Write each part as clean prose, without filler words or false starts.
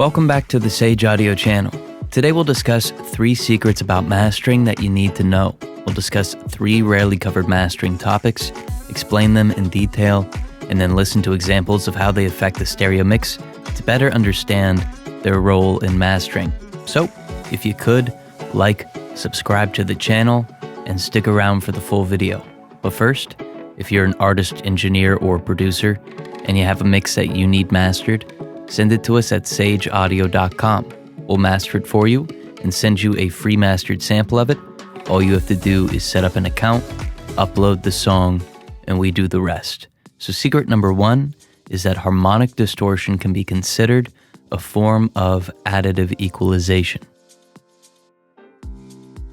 Welcome back to the Sage Audio channel. Today we'll discuss 3 secrets about mastering that you need to know. We'll discuss 3 rarely covered mastering topics, explain them in detail, and then listen to examples of how they affect the stereo mix to better understand their role in mastering. So, if you could, subscribe to the channel, and stick around for the full video. But first, if you're an artist, engineer, or producer, and you have a mix that you need mastered, send it to us at sageaudio.com. We'll master it for you and send you a free mastered sample of it. All you have to do is set up an account, upload the song, and we do the rest. So secret number 1 is that harmonic distortion can be considered a form of additive equalization.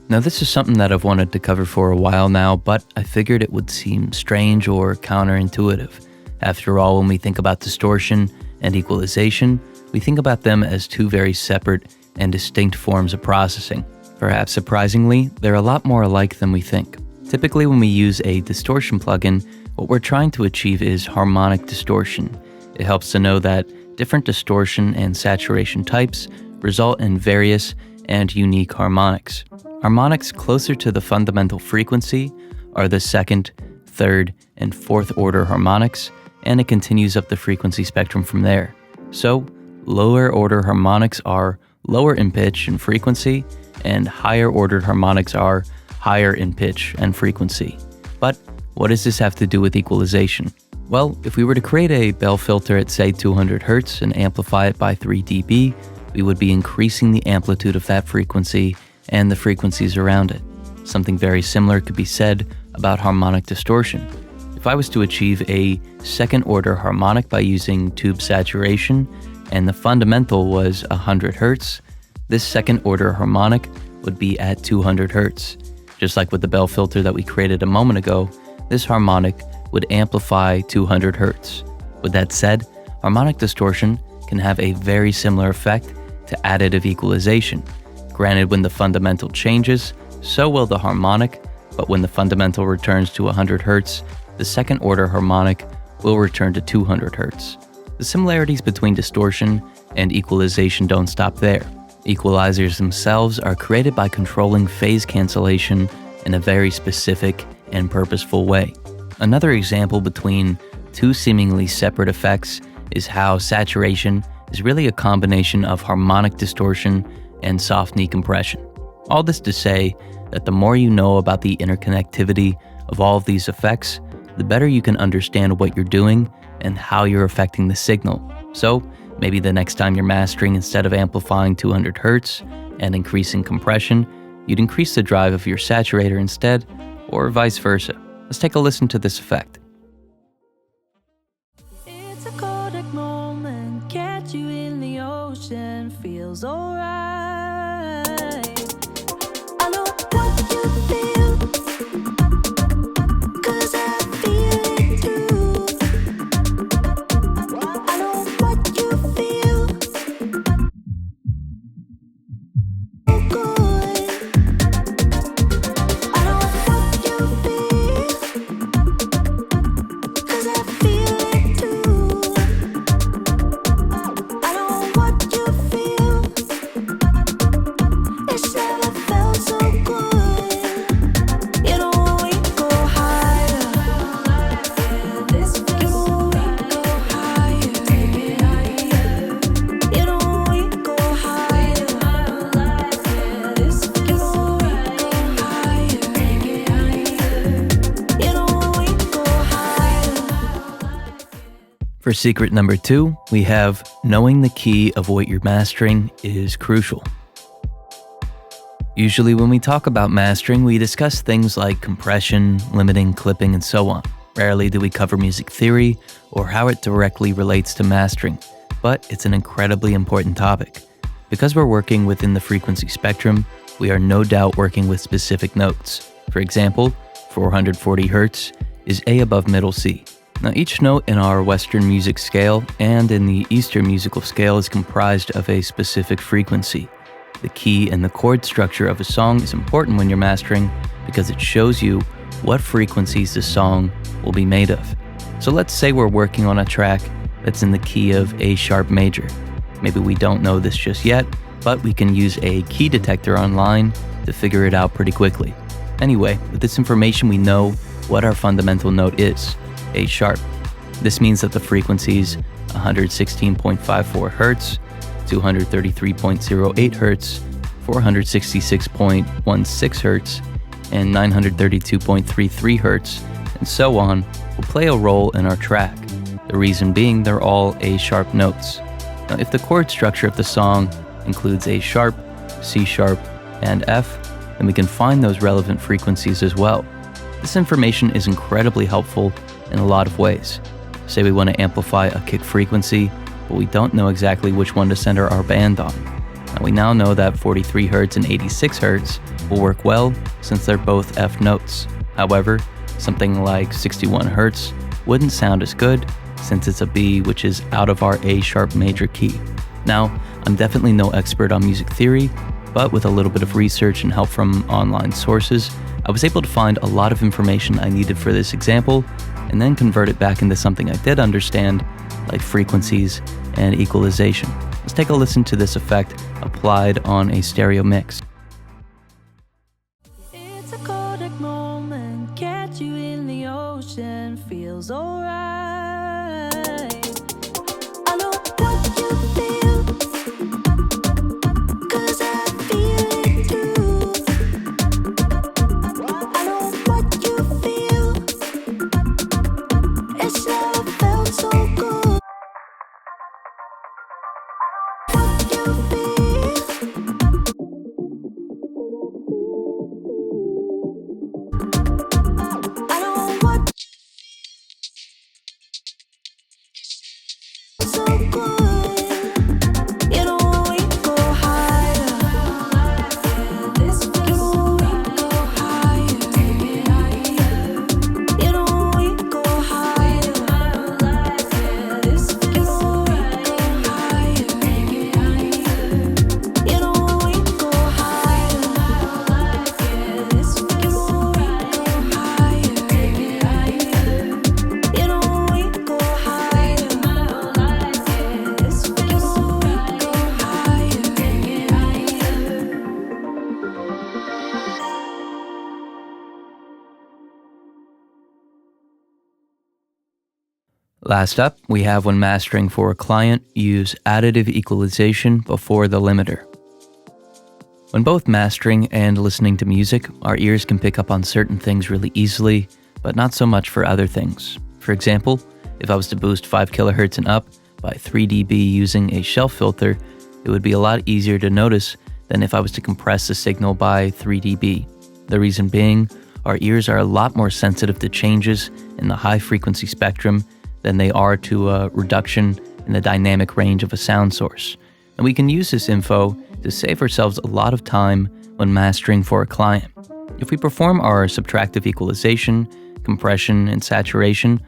Now this is something that I've wanted to cover for a while now, but I figured it would seem strange or counterintuitive. After all, when we think about distortion and equalization, we think about them as 2 very separate and distinct forms of processing. Perhaps surprisingly, they're a lot more alike than we think. Typically, when we use a distortion plugin, what we're trying to achieve is harmonic distortion. It helps to know that different distortion and saturation types result in various and unique harmonics. Harmonics closer to the fundamental frequency are the 2nd, 3rd, and 4th order harmonics, and it continues up the frequency spectrum from there. So, lower order harmonics are lower in pitch and frequency, and higher ordered harmonics are higher in pitch and frequency. But what does this have to do with equalization? Well, if we were to create a Bell filter at say 200 Hz and amplify it by 3 dB, we would be increasing the amplitude of that frequency and the frequencies around it. Something very similar could be said about harmonic distortion. If I was to achieve a 2nd order harmonic by using tube saturation and the fundamental was 100 Hz, this 2nd order harmonic would be at 200 Hz. Just like with the Bell filter that we created a moment ago, this harmonic would amplify 200 Hz. With that said, harmonic distortion can have a very similar effect to additive equalization. Granted, when the fundamental changes, so will the harmonic, but when the fundamental returns to 100 Hz, the 2nd order harmonic will return to 200 Hz. The similarities between distortion and equalization don't stop there. Equalizers themselves are created by controlling phase cancellation in a very specific and purposeful way. Another example between 2 seemingly separate effects is how saturation is really a combination of harmonic distortion and soft knee compression. All this to say that the more you know about the interconnectivity of all of these effects, the better you can understand what you're doing and how you're affecting the signal. So maybe the next time you're mastering, instead of amplifying 200 Hz and increasing compression, you'd increase the drive of your saturator instead, or vice versa. Let's take a listen to this effect. It's a Kodak moment, catch you in the ocean, feels alright. I know what you feel, 'cause I feel it too. I know what you feel, so good. I know what you feel, 'cause I feel it too. I know what you feel, it's never felt so good. You know we go higher, you know we go higher, you know we go higher, you know we go higher, you know we go higher. For secret number 2, we have knowing the key of what you're mastering is crucial. Usually when we talk about mastering, we discuss things like compression, limiting, clipping, and so on. Rarely do we cover music theory or how it directly relates to mastering, but it's an incredibly important topic. Because we're working within the frequency spectrum, we are no doubt working with specific notes. For example, 440 Hz is A above middle C. Now each note in our Western music scale and in the Eastern musical scale is comprised of a specific frequency. The key and the chord structure of a song is important when you're mastering because it shows you what frequencies the song will be made of. So let's say we're working on a track that's in the key of A sharp major. Maybe we don't know this just yet, but we can use a key detector online to figure it out pretty quickly. Anyway, with this information, we know what our fundamental note is, A sharp. This means that the frequencies 116.54 Hz, 233.08 Hz, 466.16 Hz, and 932.33 Hz, and so on, will play a role in our track. The reason being they're all A sharp notes. Now, if the chord structure of the song includes A sharp, C sharp, and F, then we can find those relevant frequencies as well. This information is incredibly helpful in a lot of ways. Say we want to amplify a kick frequency, but we don't know exactly which one to center our band on. Now we now know that 43 Hz and 86 Hz will work well since they're both F notes. However, something like 61 Hz wouldn't sound as good since it's a B, which is out of our A sharp major key. Now, I'm definitely no expert on music theory, but with a little bit of research and help from online sources, I was able to find a lot of information I needed for this example and then convert it back into something I did understand, like frequencies and equalization. Let's take a listen to this effect applied on a stereo mix. It's a Kodak moment, catch you in the ocean, feels alright. I know what you feel, 'cause I feel it too. I know what you feel, it's never felt so good. What you feel, I know what so good. You know we go higher. You know we go higher. You know we go higher. You know we go higher. You know we go higher. You know we go higher. You know we go higher. Last up, we have when mastering for a client, use additive equalization before the limiter. When both mastering and listening to music, our ears can pick up on certain things really easily, but not so much for other things. For example, if I was to boost 5 kHz and up by 3 dB using a shelf filter, it would be a lot easier to notice than if I was to compress the signal by 3 dB. The reason being, our ears are a lot more sensitive to changes in the high frequency spectrum than they are to a reduction in the dynamic range of a sound source. And we can use this info to save ourselves a lot of time when mastering for a client. If we perform our subtractive equalization, compression, and saturation,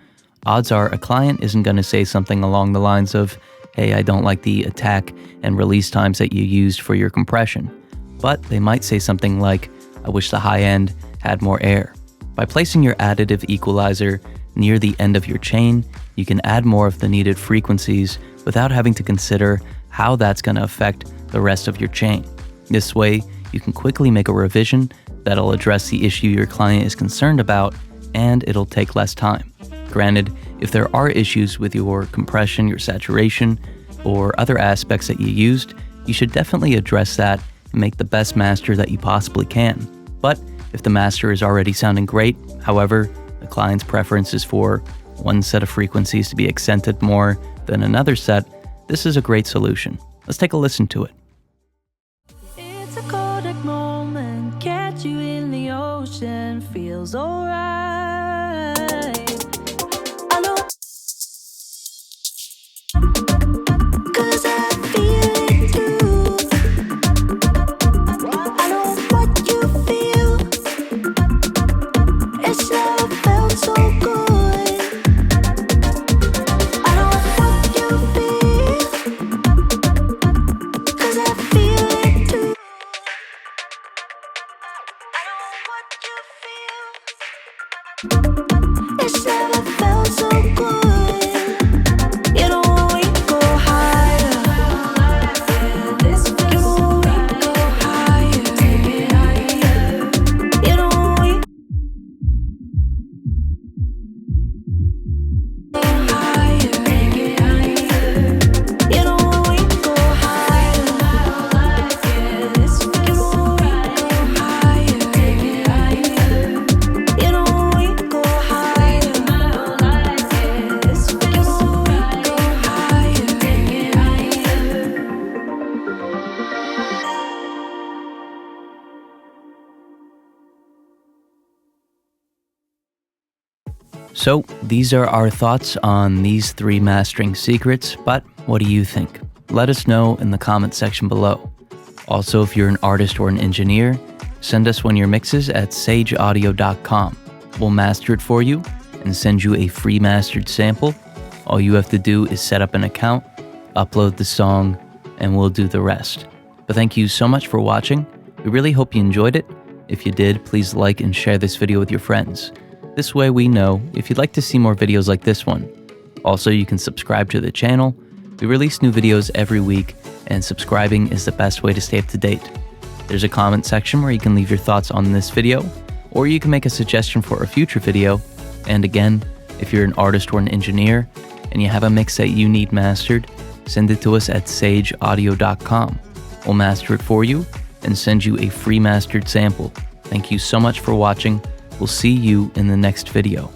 odds are a client isn't going to say something along the lines of, "Hey, I don't like the attack and release times that you used for your compression." But they might say something like, "I wish the high end had more air." By placing your additive equalizer near the end of your chain, you can add more of the needed frequencies without having to consider how that's going to affect the rest of your chain. This way, you can quickly make a revision that'll address the issue your client is concerned about, and it'll take less time. Granted, if there are issues with your compression, your saturation, or other aspects that you used, you should definitely address that and make the best master that you possibly can. But if the master is already sounding great, however, the client's preference is for one set of frequencies to be accented more than another set, this is a great solution. Let's take a listen to it. It's a Kodak moment, catch you in the ocean, feels alright. I know, 'cause I feel it too. I know what you feel, it's never felt so good. I know what you feel, 'cause I feel it too. I know what you feel. So these are our thoughts on these 3 mastering secrets, but what do you think? Let us know in the comment section below. Also, if you're an artist or an engineer, send us one of your mixes at sageaudio.com. We'll master it for you and send you a free mastered sample. All you have to do is set up an account, upload the song, and we'll do the rest. But thank you so much for watching. We really hope you enjoyed it. If you did, please like and share this video with your friends. This way we know if you'd like to see more videos like this one. Also, you can subscribe to the channel. We release new videos every week, and subscribing is the best way to stay up to date. There's a comment section where you can leave your thoughts on this video, or you can make a suggestion for a future video. And again, if you're an artist or an engineer, and you have a mix that you need mastered, send it to us at sageaudio.com. We'll master it for you and send you a free mastered sample. Thank you so much for watching. We'll see you in the next video.